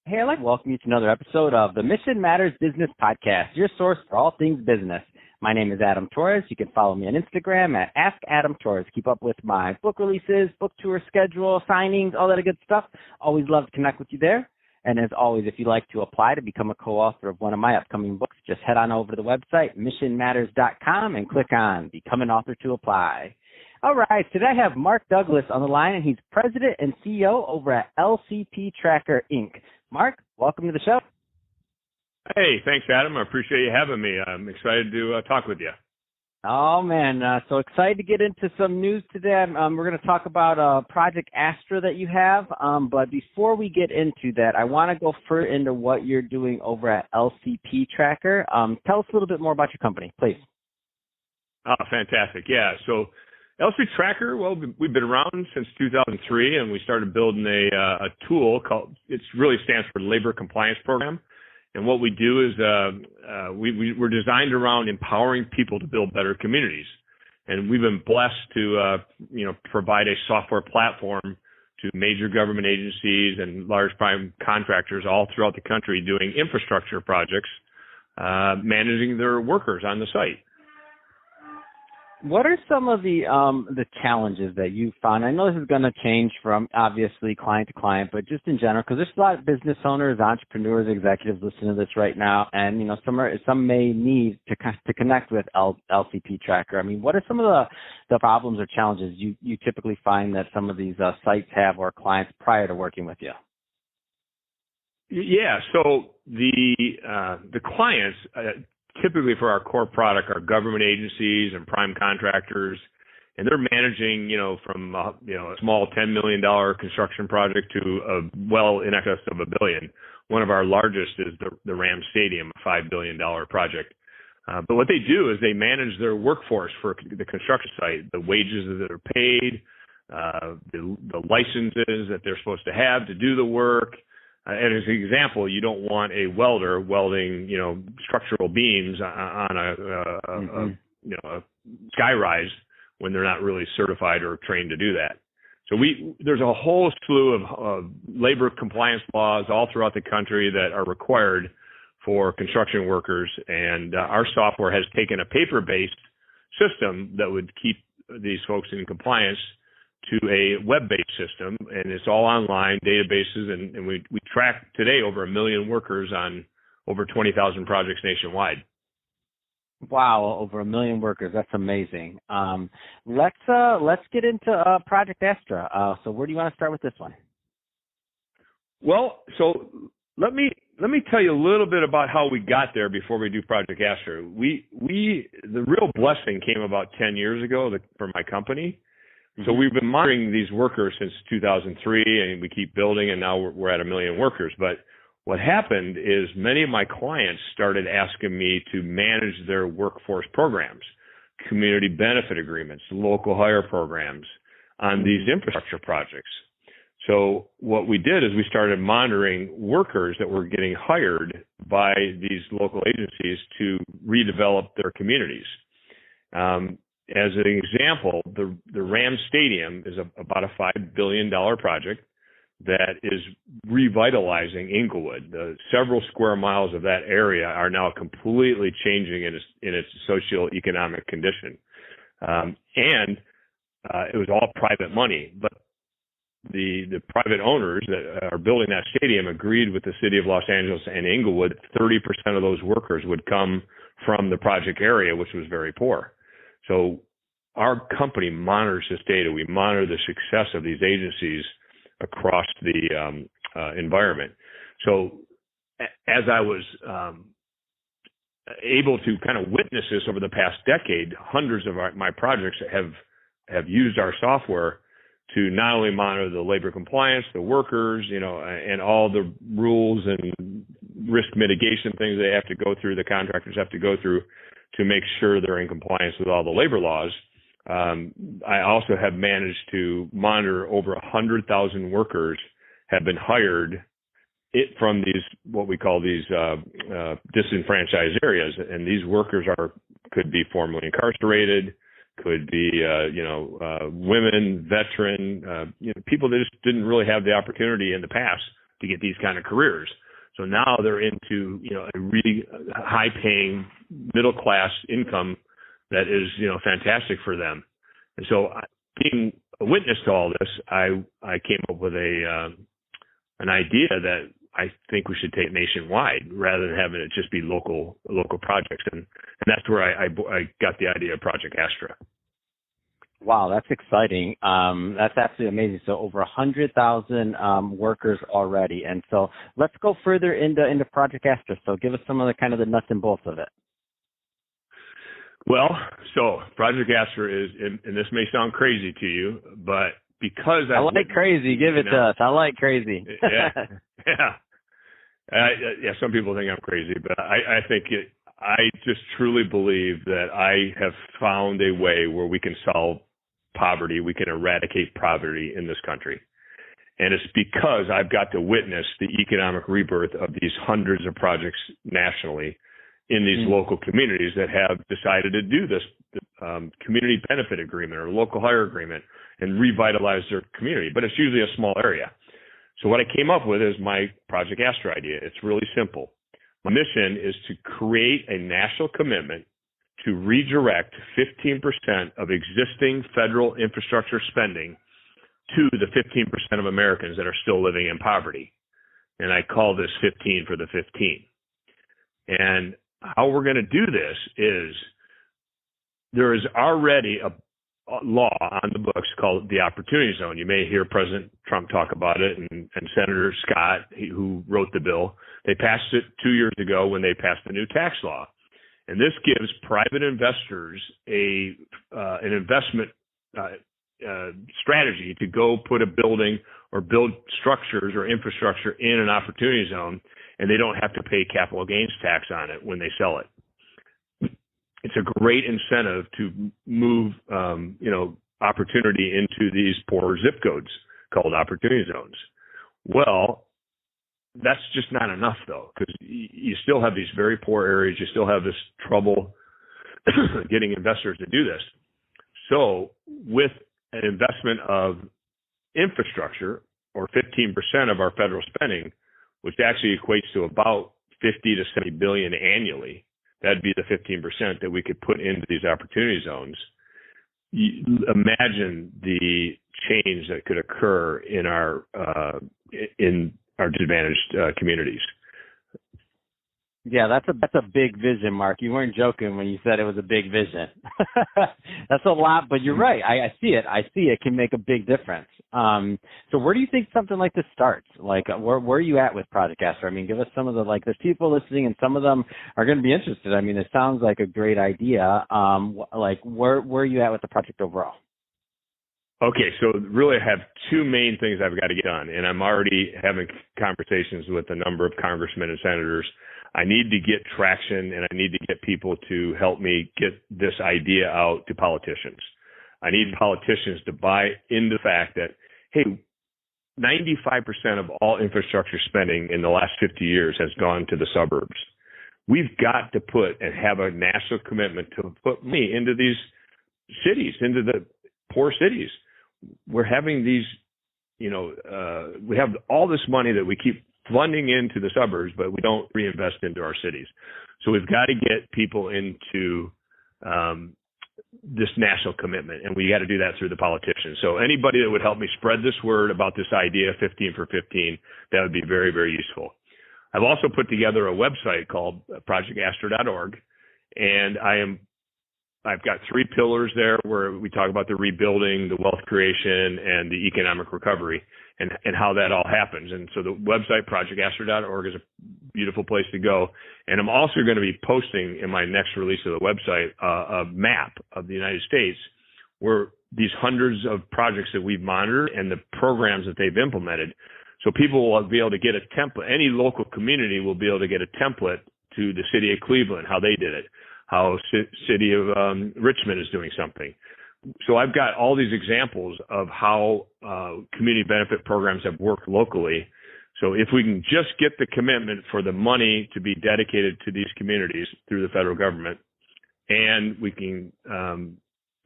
Hey, I'd like to welcome you to another episode of the Mission Matters Business Podcast, your source for all things business. My name is Adam Torres. You can follow me on Instagram at AskAdamTorres. Keep up with my book releases, book tour schedule, signings, all that good stuff. Always love to connect with you there. And as always, if you'd like to apply to become a co-author of one of my upcoming books, just head on over to the website, missionmatters.com, and click on Become an Author to apply. All right, today I have Mark Douglas on the line, and he's president and CEO over at LCP Tracker, Inc. Mark, welcome to the show. Hey, thanks, Adam. I appreciate you having me. I'm excited to talk with you. Oh, man, so excited to get into some news today. We're going to talk about Project Astra that you have, but before we get into that, I want to go further into what you're doing over at LCP Tracker. Tell us a little bit more about your company, please. Oh, fantastic. Yeah, so LCP Tracker, well, we've been around since 2003, and we started building a tool called, it really stands for Labor Compliance Program. And what we do is we're designed around empowering people to build better communities. And we've been blessed to, provide a software platform to major government agencies and large prime contractors all throughout the country doing infrastructure projects, managing their workers on the site. What are some of the challenges that you found? I know this is going to change from obviously client to client, but just in general, because there's a lot of business owners, entrepreneurs, executives listening to this right now, and some may need to connect with LCP Tracker. I mean, what are some of the problems or challenges you typically find that some of these sites have or clients prior to working with you? Yeah, so the clients. Typically for our core product are government agencies and prime contractors, and they're managing, from a small $10 million construction project to well in excess of $1 billion. One of our largest is the Ram Stadium, a $5 billion project. But what they do is they manage their workforce for the construction site, the wages that are paid, the licenses that they're supposed to have to do the work. And as an example, you don't want a welder welding, structural beams on a skyrise when they're not really certified or trained to do that. So there's a whole slew of labor compliance laws all throughout the country that are required for construction workers, and our software has taken a paper-based system that would keep these folks in compliance to a web-based system, and it's all online databases, and we track today over 1 million workers on over 20,000 projects nationwide. Wow, over 1 million workers. That's amazing. Let's get into Project Astra. So where do you want to start with this one? Well, so let me tell you a little bit about how we got there before we do Project Astra. The real blessing came about 10 years ago for my company. So we've been monitoring these workers since 2003, and we keep building, and now we're at 1 million workers. But what happened is many of my clients started asking me to manage their workforce programs, community benefit agreements, local hire programs on these infrastructure projects. So what we did is we started monitoring workers that were getting hired by these local agencies to redevelop their communities. As an example, the Ram Stadium is about a $5 billion project that is revitalizing Inglewood. Several square miles of that area are now completely changing in its socioeconomic condition. And it was all private money, but the private owners that are building that stadium agreed with the city of Los Angeles and Inglewood. 30% of those workers would come from the project area, which was very poor. So our company monitors this data. We monitor the success of these agencies across the environment. So as I was able to kind of witness this over the past decade, hundreds of my projects have used our software to not only monitor the labor compliance, the workers, and all the rules and risk mitigation things they have to go through, the contractors have to go through to make sure they're in compliance with all the labor laws. I also have managed to monitor over 100,000 workers have been hired from these, what we call these disenfranchised areas. And these workers could be formerly incarcerated, could be, women, veteran, people that just didn't really have the opportunity in the past to get these kind of careers. So now they're into, a really high paying middle class income that is, fantastic for them. And so being a witness to all this, I came up with an idea that I think we should take nationwide rather than having it just be local projects. And that's where I got the idea of Project Astra. Wow, that's exciting. That's absolutely amazing. So over 100,000 workers already. And so let's go further into Project Astra. So give us some of the nuts and bolts of it. Well, so Project Astra is, and this may sound crazy to you, but because I like crazy, give it to us. I like crazy. Yeah. Some people think I'm crazy, but I think I just truly believe that I have found a way where we can solve poverty, we can eradicate poverty in this country. And it's because I've got to witness the economic rebirth of these hundreds of projects nationally in these local communities that have decided to do this community benefit agreement or local hire agreement and revitalize their community. But it's usually a small area. So what I came up with is my Project Astra idea. It's really simple. My mission is to create a national commitment to redirect 15% of existing federal infrastructure spending to the 15% of Americans that are still living in poverty. And I call this 15 for the 15. And how we're going to do this is there is already a law on the books called the Opportunity Zone. You may hear President Trump talk about it, and Senator Scott, who wrote the bill. They passed it 2 years ago when they passed the new tax law. And this gives private investors an investment strategy to go put a building or build structures or infrastructure in an opportunity zone, and they don't have to pay capital gains tax on it when they sell it. It's a great incentive to move, opportunity into these poor zip codes called opportunity zones. Well, that's just not enough, though, because you still have these very poor areas. You still have this trouble getting investors to do this. So with an investment of infrastructure, or 15% of our federal spending, which actually equates to about 50 to 70 billion annually, that'd be the 15% that we could put into these opportunity zones. Imagine the change that could occur in our disadvantaged communities. Yeah, that's a big vision, Mark. You weren't joking when you said it was a big vision. That's a lot, but you're right. I see it. I see it can make a big difference. So where do you think something like this starts? Like, where are you at with Project Astra? I mean, give us some of there's people listening, and some of them are going to be interested. I mean, it sounds like a great idea. Where are you at with the project overall? Okay, so really I have two main things I've got to get done, and I'm already having conversations with a number of congressmen and senators. I need to get traction, and I need to get people to help me get this idea out to politicians. I need politicians to buy into the fact that, hey, 95% of all infrastructure spending in the last 50 years has gone to the suburbs. We've got to put and have a national commitment to put money into these cities, into the poor cities. We're having these, we have all this money that we keep funding into the suburbs, but we don't reinvest into our cities. So we've got to get people into this national commitment, and we got to do that through the politicians. So anybody that would help me spread this word about this idea, 15 for 15, that would be very, very useful. I've also put together a website called projectastra.org, and I've got 3 pillars there where we talk about the rebuilding, the wealth creation, and the economic recovery, and how that all happens. And so the website, projectastra.org, is a beautiful place to go. And I'm also going to be posting in my next release of the website a map of the United States where these hundreds of projects that we've monitored and the programs that they've implemented. So people will be able to get a template. Any local community will be able to get a template to the city of Cleveland, how they did it, how city of Richmond is doing something. So I've got all these examples of how community benefit programs have worked locally. So if we can just get the commitment for the money to be dedicated to these communities through the federal government, and we can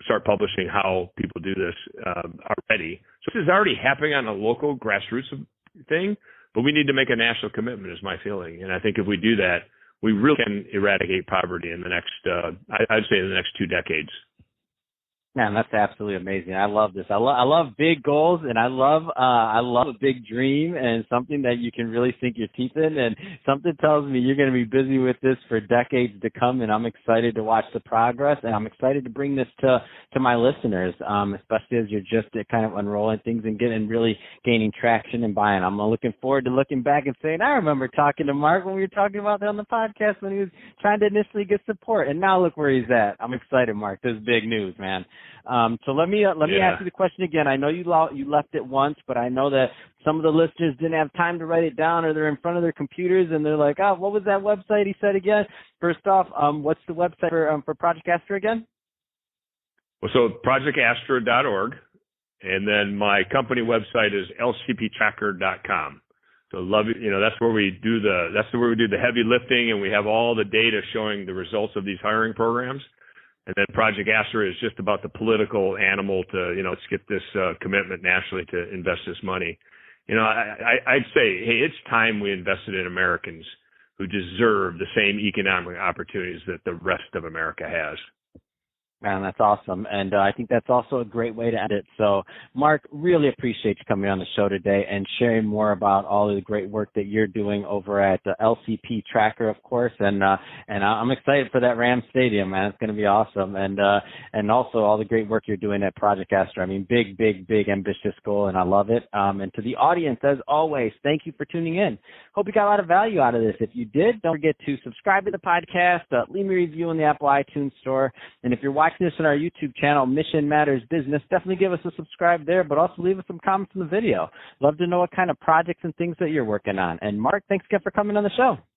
start publishing how people do this already. So this is already happening on a local grassroots thing, but we need to make a national commitment, is my feeling. And I think if we do that, we really can eradicate poverty in the next, I'd say, in the next 2 decades. Man, that's absolutely amazing. I love this. I love big goals, and I love a big dream and something that you can really sink your teeth in. And something tells me you're going to be busy with this for decades to come. And I'm excited to watch the progress, and I'm excited to bring this to my listeners, especially as you're just kind of unrolling things and really gaining traction and buying. I'm looking forward to looking back and saying, I remember talking to Mark when we were talking about that on the podcast when he was trying to initially get support, and now look where he's at. I'm excited, Mark. This is big news, man. So let me ask you the question again. I know you left it once, but I know that some of the listeners didn't have time to write it down, or they're in front of their computers and they're like, oh, what was that website he said again? First off, what's the website for Project Astra again? Well, so projectastra.org, and then my company website is lcptracker.com. So that's where we do the heavy lifting, and we have all the data showing the results of these hiring programs. And then Project Astra is just about the political animal to, let's get this commitment nationally to invest this money. I'd say, hey, it's time we invested in Americans who deserve the same economic opportunities that the rest of America has. Man, that's awesome. And I think that's also a great way to end it. So, Mark, really appreciate you coming on the show today and sharing more about all of the great work that you're doing over at the LCP Tracker, of course. And I'm excited for that Rams Stadium, man. It's going to be awesome. And also all the great work you're doing at Project Astra. I mean, big, ambitious goal, and I love it. And to the audience, as always, thank you for tuning in. Hope you got a lot of value out of this. If you did, don't forget to subscribe to the podcast, leave me a review in the Apple iTunes store. And if you're watching this on our YouTube channel, Mission Matters Business, definitely give us a subscribe there, but also leave us some comments in the video. Love to know what kind of projects and things that you're working on. And Mark, thanks again for coming on the show.